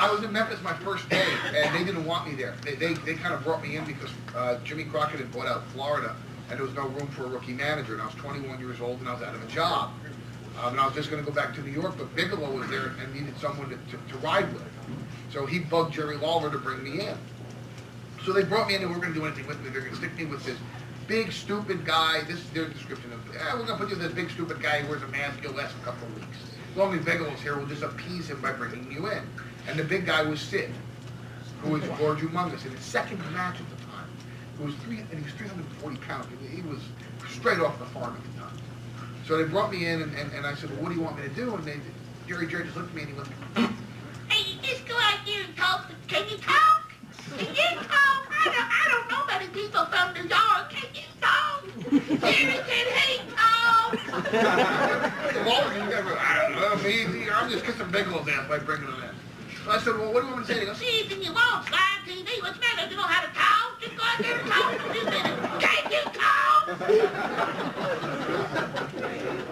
I was in Memphis my first day, and they didn't want me there. They kind of brought me in because Jimmy Crockett had bought out Florida, and there was no room for a rookie manager. And I was 21 years old, and I was out of a job. And I was just going to go back to New York, but Bigelow was there and needed someone to ride with. So he bugged Jerry Lawler to bring me in. So they brought me in, and we weren't going to do anything with me. They're going to stick me with this big, stupid guy. This is their description of, we're going to put you with this big, stupid guy who wears a mask. He'll last a couple of weeks. As long as Bigelow's here, we'll just appease him by bringing you in. And the big guy was Sid, who was large, humongous. In his second match at the time, he was 340 pounds. He was straight off the farm at the time. So they brought me in, and I said, well, what do you want me to do? And Jerry just looked at me and he went, hey, you just go out there and talk. Can you talk? Can you talk? I don't know many people from New York. Can you talk? Jerry said, hey, talk. I don't know, me, I'm just kissing Bigelow's ass by bringing him in. So I said, well, what do you want me to say? He goes, anything you want, live TV. What's the matter? You know how to talk? Just go out there and talk for a few minutes. Can you talk?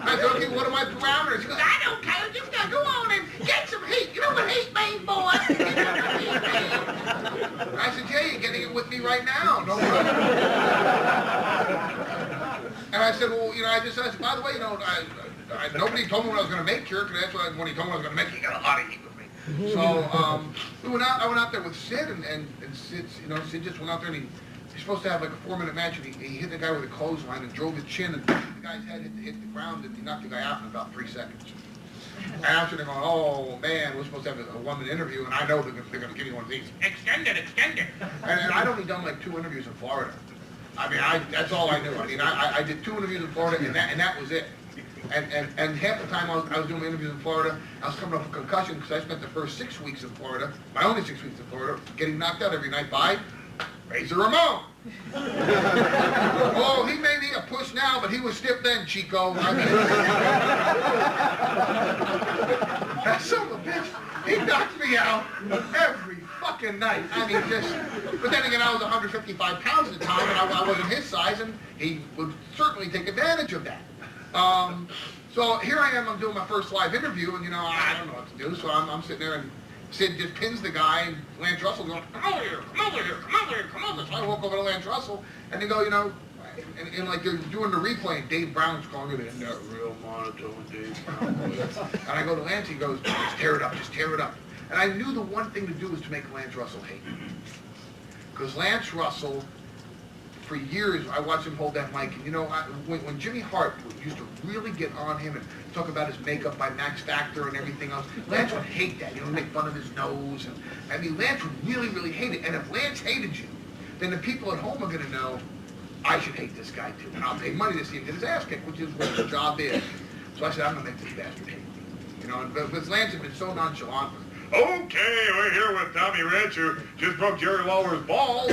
I said, okay, what are my parameters? He goes, I don't care. Just go on and get some heat. You know what heat means, boy? I said, yeah, you're getting it with me right now. No problem. And I said, well, you know, I said, by the way, you know, nobody told me what I was going to make here, because that's when he told me what I was going to make, he got a lot of heat with me. So I went out there with Sid, and Sid, you know, Sid just went out there, and he's supposed to have like a 4-minute match, and he hit the guy with a clothesline and drove his chin, and the guy's head hit the ground, and he knocked the guy out in about 3 seconds. And I'm sitting there going, oh man, we're supposed to have a 1-minute interview, and I know they're going to give me one of these. Extend it. And I'd only done like 2 interviews in Florida. I mean, that's all I knew. I mean, I did 2 interviews in Florida, and that was it. And half the time I was doing interviews in Florida, I was coming off a concussion because I spent the first 6 weeks in Florida, my only 6 weeks in Florida, getting knocked out every night by Razor Ramon. Oh, he may need a push now, but he was stiff then, Chico. I mean, that son of a bitch, he knocked me out every fucking night. I mean, but then again, I was 155 pounds at the time, and I wasn't his size, and he would certainly take advantage of that. So here I am, I'm doing my first live interview, and you know, I don't know what to do, so I'm sitting there, and Sid just pins the guy, and Lance Russell goes, come over here. So I walk over to Lance Russell, and they go, you know, and like they're doing the replay, and Dave Brown's calling it in that real monotone Dave Brown voice. And I go to Lance, he goes, just tear it up. And I knew the one thing to do was to make Lance Russell hate me. Because Lance Russell, for years, I watched him hold that mic, and you know, when Jimmy Hart used to really get on him and talk about his makeup by Max Factor and everything else, Lance would hate that, you know, make fun of his nose, and I mean, Lance would really, really hate it, and if Lance hated you, then the people at home are going to know, I should hate this guy too, and I'll pay money to see him get his ass kicked, which is what his job is. So I said, I'm going to make this bastard hate me. You know, and because Lance had been so nonchalant. Okay, we're here with Tommy Rich, who just broke Jerry Lawler's balls.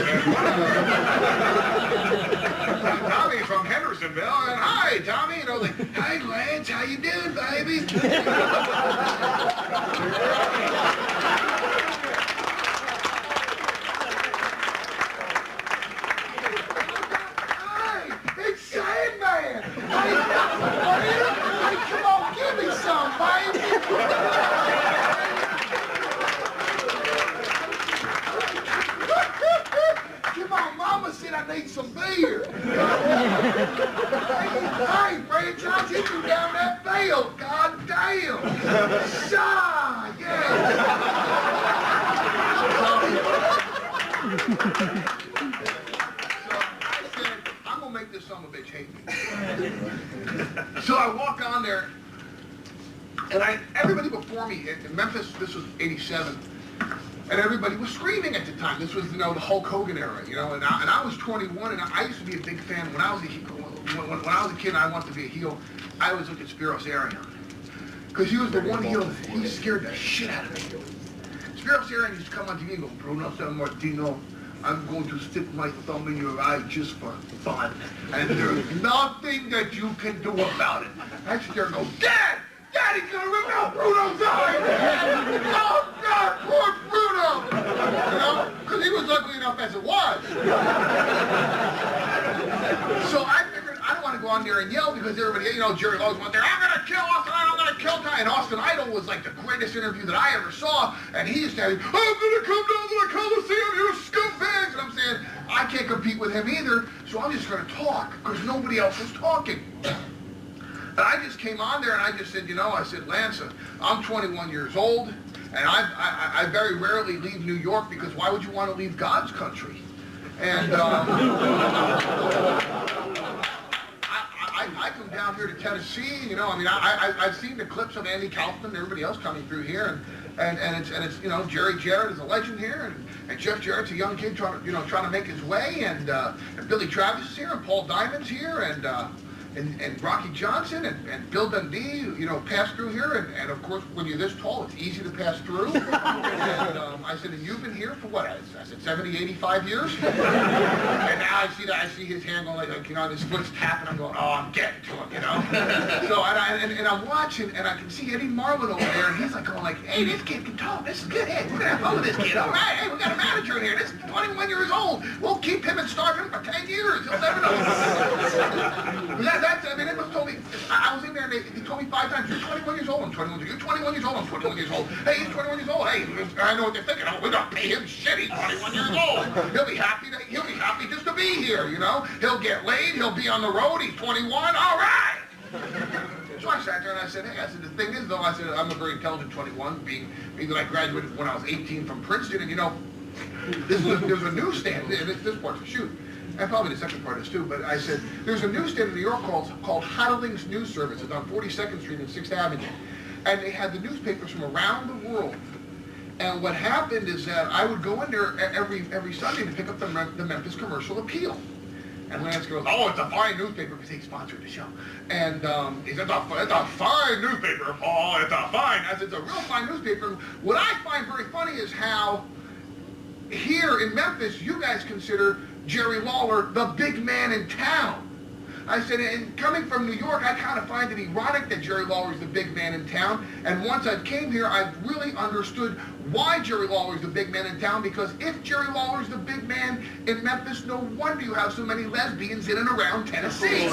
Tommy from Hendersonville, and hi, Tommy. You know, like, hi, Lance, how you doing, baby? Hi, it's Sandman. Hey, come on, give me some, baby. Come on, Mama said I need some beer. Hey, franchise, hit you down that field. God damn. Shy, yeah. So I said, I'm going to make this son of a bitch hate me. So I walk on there, and everybody before me, in Memphis, this was 87, and everybody was screaming at the time. This was, you know, the Hulk Hogan era, you know, and I was 21, and I used to be a big fan. When I was a kid and I wanted to be a heel, I always looked at Spiros Arion. Because he was the one heel, he scared the shit out of me. Spiros Arion used to come on TV and go, Bruno San Martino, I'm going to stick my thumb in your eye just for fun. And there's nothing that you can do about it. I sit there and go, Dad! Daddy's gonna rip out Bruno's eye! Oh God, poor Bruno! You know, because he was ugly enough as it was. So I figured I don't want to go on there and yell because everybody, you know, Jerry Lawler's went there, I'm gonna kill us and I'm gonna Kelton and Austin Idol was like the greatest interview that I ever saw, and he used to have, I'm gonna come down to the Coliseum, you scumbags, and I'm saying, I can't compete with him either, so I'm just gonna talk, because nobody else was talking. And I just came on there and I just said, you know, I said, Lance, I'm 21 years old, and I very rarely leave New York, because why would you want to leave God's country? And I come down here to Tennessee, you know, I mean, I've seen the clips of Andy Kaufman and everybody else coming through here, and it's you know, Jerry Jarrett is a legend here, and Jeff Jarrett's a young kid trying to make his way, and Billy Travis is here, and Paul Diamond's here, and Rocky Johnson and Bill Dundee, you know, passed through here, and of course, when you're this tall, it's easy to pass through. And I said, and you've been here for what? I said 70, 85 years? And now I see his hand going like, you know, his foot's tapping. I'm going, oh, I'm getting to him, you know. So and I'm watching, and I can see Eddie Marlin over there, and he's like going like, hey, this kid can talk. This is good. Hey, we're gonna have fun with this kid. All right, hey, we got a manager in here. This is 21 years old. We'll keep him and starve him for 10 years. He'll never know. I mean, they must have told me, I was in there and he told me 5 times, you're 21 years old, I'm 21 years old, you're 21 years old, I'm 21 years old, hey, he's 21 years old, hey, I know what they're thinking, oh, we're gonna pay him shit, he's 21 years old, he'll be happy just to be here, you know, he'll get laid, he'll be on the road, he's 21, all right! So I sat there and I said, hey, I said, the thing is though, I said, I'm a very intelligent 21, being that I graduated when I was 18 from Princeton, and you know, there's a newsstand, this part's a shoot. And probably the second part is too, but I said, there's a newsstand in New York called Hodling's News Service. It's on 42nd Street and 6th Avenue. And they had the newspapers from around the world. And what happened is that I would go in there every Sunday to pick up the Memphis Commercial Appeal. And Lance goes, oh, it's a fine newspaper, because he sponsored the show. And he said, it's a fine newspaper, Paul, it's a fine. I said, it's a real fine newspaper. What I find very funny is how here in Memphis, you guys consider Jerry Lawler the big man in town. I said, and coming from New York, I kind of find it ironic that Jerry Lawler is the big man in town. And once I came here, I really understood why Jerry Lawler is the big man in town, because if Jerry Lawler is the big man in Memphis, no wonder you have so many lesbians in and around Tennessee.